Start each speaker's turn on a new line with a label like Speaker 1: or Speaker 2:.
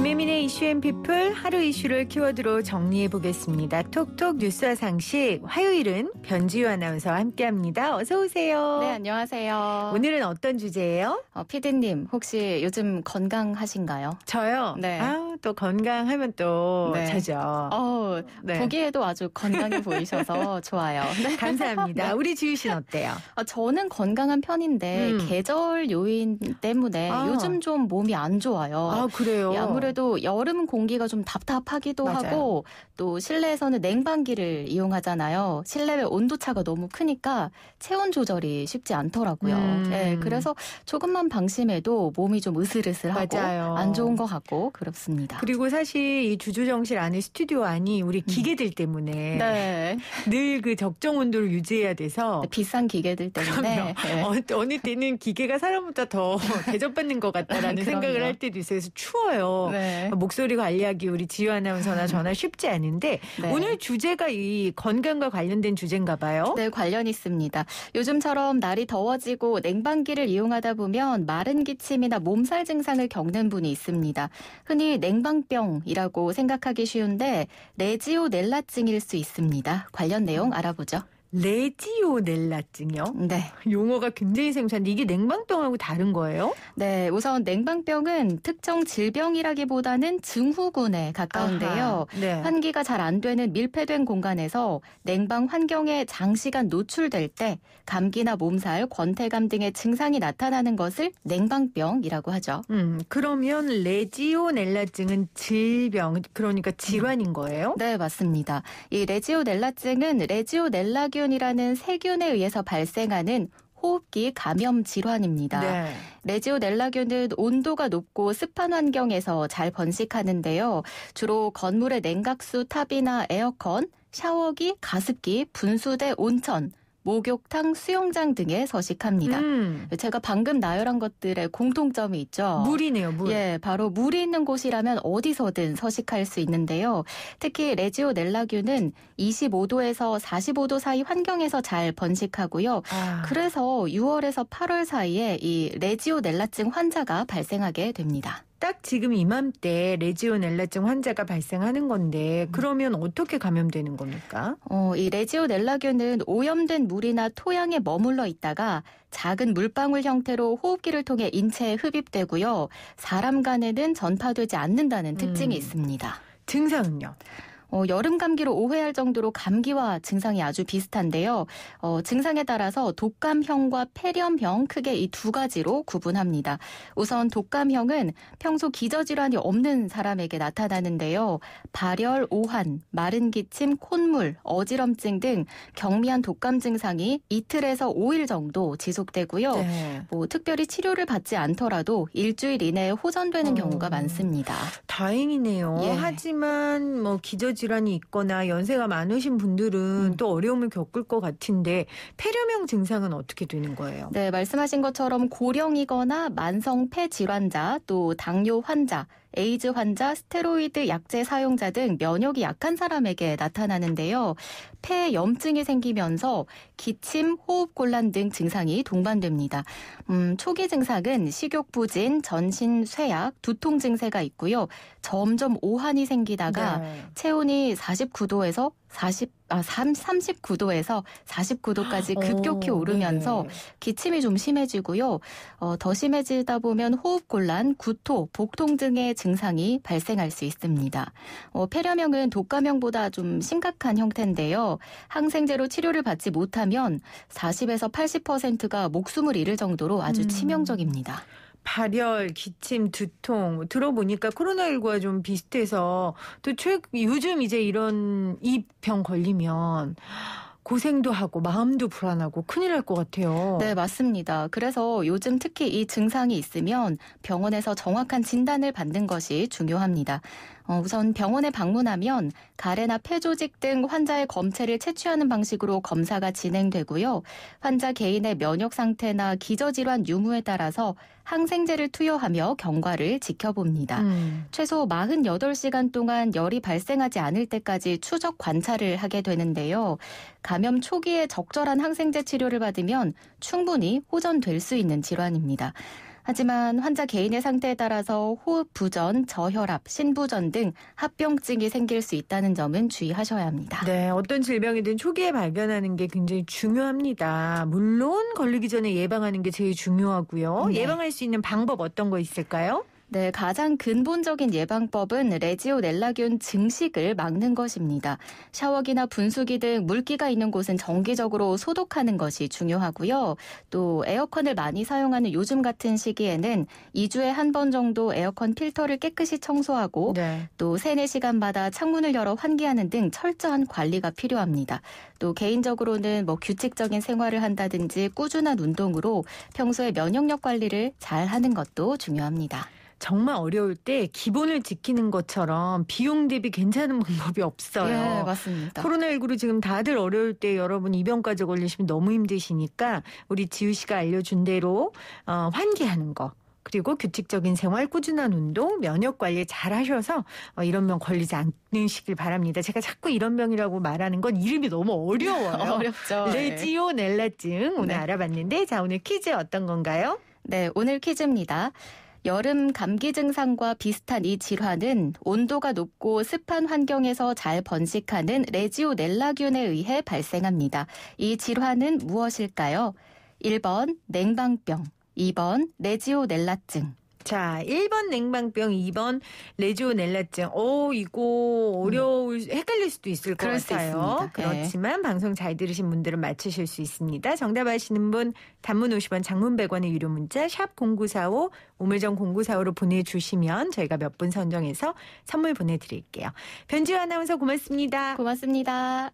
Speaker 1: 김혜민의 이슈앤피플 하루 이슈를 키워드로 정리해 보겠습니다. 톡톡 뉴스와 상식 화요일은 변지유 아나운서와 함께합니다. 어서 오세요.
Speaker 2: 네, 안녕하세요.
Speaker 1: 오늘은 어떤 주제예요?
Speaker 2: 피디님 혹시 요즘 건강하신가요?
Speaker 1: 저요?
Speaker 2: 네.
Speaker 1: 또 건강하면 또
Speaker 2: 네.
Speaker 1: 자죠. 네.
Speaker 2: 보기에도 아주 건강해 보이셔서 좋아요. 네.
Speaker 1: 감사합니다.
Speaker 2: 네.
Speaker 1: 우리 지유 씨는 어때요?
Speaker 2: 저는 건강한 편인데 계절 요인 때문에 요즘 좀 몸이 안 좋아요.
Speaker 1: 그래요?
Speaker 2: 아무래도 여름 공기가 좀 답답하기도
Speaker 1: 맞아요.
Speaker 2: 하고 또 실내에서는 냉방기를 이용하잖아요. 실내의 온도차가 너무 크니까 체온 조절이 쉽지 않더라고요. 네, 그래서 조금만 방심해도 몸이 좀 으슬으슬하고
Speaker 1: 맞아요.
Speaker 2: 안 좋은 것 같고 그렇습니다.
Speaker 1: 그리고 사실 이 주주정실 안에 스튜디오 안이 우리 기계들 때문에
Speaker 2: 네.
Speaker 1: 늘 그 적정 온도를 유지해야 돼서
Speaker 2: 비싼 기계들 때문에 네.
Speaker 1: 어느 때는 기계가 사람보다 더 대접받는 것 같다라는 생각을 할 때도 있어요. 그래서 추워요.
Speaker 2: 네.
Speaker 1: 목소리 관리하기 우리 지유 아나운서나 저나 쉽지 않은데
Speaker 2: 네.
Speaker 1: 오늘 주제가 이 건강과 관련된 주제인가 봐요.
Speaker 2: 네, 관련 있습니다. 요즘처럼 날이 더워지고 냉방기를 이용하다 보면 마른 기침이나 몸살 증상을 겪는 분이 있습니다. 흔히 냉방병이라고 생각하기 쉬운데 레지오넬라증일 수 있습니다. 관련 내용 알아보죠.
Speaker 1: 레지오넬라증이요?
Speaker 2: 네.
Speaker 1: 용어가 굉장히 생소한데 이게 냉방병하고 다른 거예요?
Speaker 2: 네, 우선 냉방병은 특정 질병이라기보다는 증후군에 가까운데요.
Speaker 1: 아하, 네.
Speaker 2: 환기가 잘 안 되는 밀폐된 공간에서 냉방 환경에 장시간 노출될 때 감기나 몸살, 권태감 등의 증상이 나타나는 것을 냉방병이라고 하죠.
Speaker 1: 그러면 레지오넬라증은 질병, 그러니까 질환인 거예요?
Speaker 2: 네, 맞습니다. 이 레지오넬라증은 레지오넬라균이라는 세균에 의해서 발생하는 호흡기 감염 질환입니다.
Speaker 1: 네.
Speaker 2: 레지오넬라균은 온도가 높고 습한 환경에서 잘 번식하는데요. 주로 건물의 냉각수 탑이나 에어컨, 샤워기, 가습기, 분수대, 온천, 목욕탕, 수영장 등에 서식합니다. 제가 방금 나열한 것들의 공통점이 있죠.
Speaker 1: 물이네요, 물.
Speaker 2: 예, 바로 물이 있는 곳이라면 어디서든 서식할 수 있는데요. 특히 레지오넬라균은 25도에서 45도 사이 환경에서 잘 번식하고요. 그래서 6월에서 8월 사이에 이 레지오넬라증 환자가 발생하게 됩니다.
Speaker 1: 딱 지금 이맘때 레지오넬라증 환자가 발생하는 건데 그러면 어떻게 감염되는 겁니까?
Speaker 2: 이 레지오넬라균은 오염된 물이나 토양에 머물러 있다가 작은 물방울 형태로 호흡기를 통해 인체에 흡입되고요. 사람 간에는 전파되지 않는다는 특징이 있습니다.
Speaker 1: 증상은요?
Speaker 2: 여름 감기로 오해할 정도로 감기와 증상이 아주 비슷한데요. 증상에 따라서 독감형과 폐렴형 크게 이 두 가지로 구분합니다. 우선 독감형은 평소 기저질환이 없는 사람에게 나타나는데요. 발열, 오한, 마른 기침, 콧물, 어지럼증 등 경미한 독감 증상이 이틀에서 5일 정도 지속되고요.
Speaker 1: 네.
Speaker 2: 특별히 치료를 받지 않더라도 일주일 이내에 호전되는 경우가 많습니다.
Speaker 1: 다행이네요.
Speaker 2: 예.
Speaker 1: 하지만 기저질환이 있거나 연세가 많으신 분들은 또 어려움을 겪을 것 같은데 폐렴형 증상은 어떻게 되는 거예요?
Speaker 2: 네, 말씀하신 것처럼 고령이거나 만성 폐질환자, 또 당뇨 환자, 에이즈 환자, 스테로이드 약제 사용자 등 면역이 약한 사람에게 나타나는데요. 폐염증이 생기면서 기침, 호흡곤란 등 증상이 동반됩니다. 초기 증상은 식욕부진, 전신 쇠약, 두통 증세가 있고요. 점점 오한이 생기다가 체온이 39도에서 39도에서 49도까지 급격히 오르면서 기침이 좀 심해지고요. 더 심해지다 보면 호흡곤란, 구토, 복통 등의 증상이 발생할 수 있습니다. 폐렴형은 독감형보다 좀 심각한 형태인데요. 항생제로 치료를 받지 못하면 40에서 80%가 목숨을 잃을 정도로 아주 치명적입니다.
Speaker 1: 발열, 기침, 두통 들어보니까 코로나19와 좀 비슷해서 또 요즘 이제 이 병 걸리면 고생도 하고 마음도 불안하고 큰일 날 것 같아요.
Speaker 2: 네, 맞습니다. 그래서 요즘 특히 이 증상이 있으면 병원에서 정확한 진단을 받는 것이 중요합니다. 우선 병원에 방문하면 가래나 폐조직 등 환자의 검체를 채취하는 방식으로 검사가 진행되고요. 환자 개인의 면역 상태나 기저질환 유무에 따라서 항생제를 투여하며 경과를 지켜봅니다. 최소 48시간 동안 열이 발생하지 않을 때까지 추적 관찰을 하게 되는데요. 감염 초기에 적절한 항생제 치료를 받으면 충분히 호전될 수 있는 질환입니다. 하지만 환자 개인의 상태에 따라서 호흡 부전, 저혈압, 신부전 등 합병증이 생길 수 있다는 점은 주의하셔야 합니다.
Speaker 1: 네, 어떤 질병이든 초기에 발견하는 게 굉장히 중요합니다. 물론 걸리기 전에 예방하는 게 제일 중요하고요.
Speaker 2: 네.
Speaker 1: 예방할 수 있는 방법 어떤 거 있을까요?
Speaker 2: 네, 가장 근본적인 예방법은 레지오넬라균 증식을 막는 것입니다. 샤워기나 분수기 등 물기가 있는 곳은 정기적으로 소독하는 것이 중요하고요. 또 에어컨을 많이 사용하는 요즘 같은 시기에는 2주에 한 번 정도 에어컨 필터를 깨끗이 청소하고
Speaker 1: 네.
Speaker 2: 또 3-4시간마다 창문을 열어 환기하는 등 철저한 관리가 필요합니다. 또 개인적으로는 규칙적인 생활을 한다든지 꾸준한 운동으로 평소에 면역력 관리를 잘 하는 것도 중요합니다.
Speaker 1: 정말 어려울 때 기본을 지키는 것처럼 비용 대비 괜찮은 방법이 없어요.
Speaker 2: 네, 맞습니다.
Speaker 1: 코로나19로 지금 다들 어려울 때 여러분 입원까지 걸리시면 너무 힘드시니까 우리 지우 씨가 알려준 대로 환기하는 거. 그리고 규칙적인 생활, 꾸준한 운동, 면역 관리 잘 하셔서 이런 병 걸리지 않으시길 바랍니다. 제가 자꾸 이런 병이라고 말하는 건 이름이 너무 어려워요.
Speaker 2: 어렵죠.
Speaker 1: 레지오넬라증 오늘
Speaker 2: 네.
Speaker 1: 알아봤는데 자 오늘 퀴즈 어떤 건가요?
Speaker 2: 네, 오늘 퀴즈입니다. 여름 감기 증상과 비슷한 이 질환은 온도가 높고 습한 환경에서 잘 번식하는 레지오넬라균에 의해 발생합니다. 이 질환은 무엇일까요? 1번 냉방병, 2번 레지오넬라증.
Speaker 1: 자, 1번 냉방병, 2번 레지오넬라증. 이거 헷갈릴 수도 있을 것
Speaker 2: 그럴 수
Speaker 1: 같아요.
Speaker 2: 있습니다.
Speaker 1: 그렇지만 방송 잘 들으신 분들은 맞추실 수 있습니다. 정답 아시는 분 단문 50원, 장문 100원의 유료 문자 샵 0945 우물정 0945로 보내주시면 저희가 몇 분 선정해서 선물 보내드릴게요. 변지우 아나운서 고맙습니다.
Speaker 2: 고맙습니다.